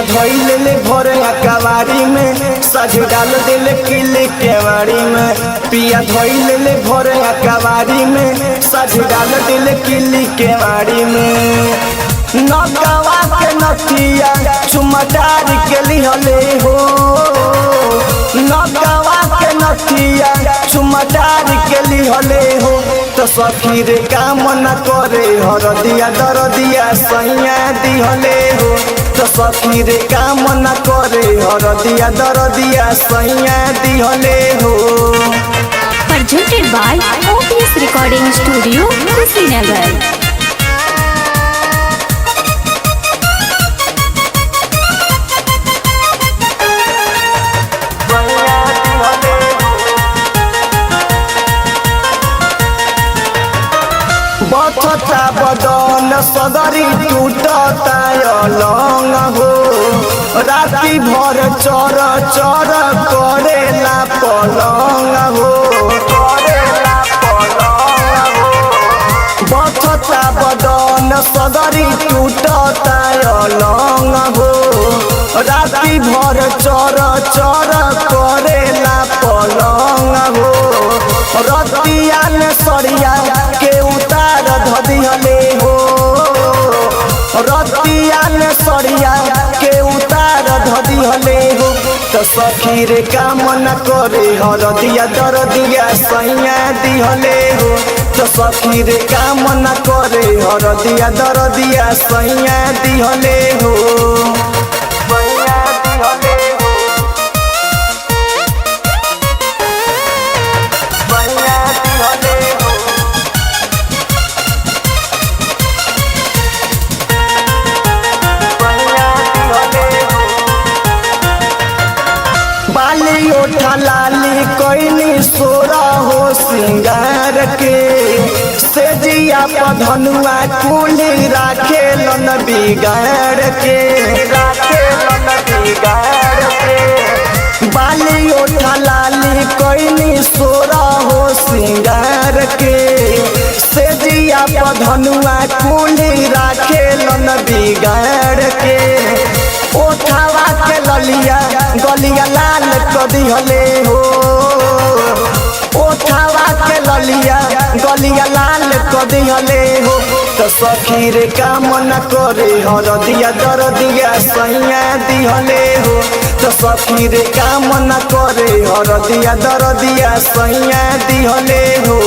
धोइल ले भोरे कवारी में सज डाल दिल किले केवाड़ी में। पिया धोइल ले भोरे कवारी में सज डाल दिल किले केवाड़ी में। नौकवा के नथिया चुमटार के लिहले हो, नौकवा के नथिया चुमटार के लिहले हो। तो सखी रे काम न करे हरदिया दरदिया सैया दिहले हो। तो सखी रे काम न करे हरदिया दरदिया सैया दिहले हो। Presented by OPS Recording Studio, Kushinagar। बचता बदन सदरी टूटता अलंग हो। राति भर चर चर करेला पलंग हो। बचता बदन सदरी टूटता अलंग हो। राति भर चर चर करेला पलंग हो। रतिया में सरिया के उतार धदिहले हो। रतिया में सरिया के उतार धदिहले हो। तो सखी रे काम न करे हरदिया दरदिया सैया दिहले हो। तो सखी रे काम न करे हरदिया दरदिया सैया दिहले हो। बाली ओठा लाली कोइनी सोरा हो सिंगार के। सेजिया पधनुआ कुली राखे लन बिगाड़ के। बाली ओठा लाली कोइनी सोरा हो सिंगार के। सेजिया पधनुआ कुली राखे लन बिगाड़ के। ओठावा के ललिया गलिया लाल कदिहले हो। ओठावा के ललिया गलिया लाल कदिहले हो। तो सखी रे काम न करे हरदिया दरदिया सैया दिहले हो। तो सखी रे काम न करे हरदिया दरदिया सैया दिहले हो।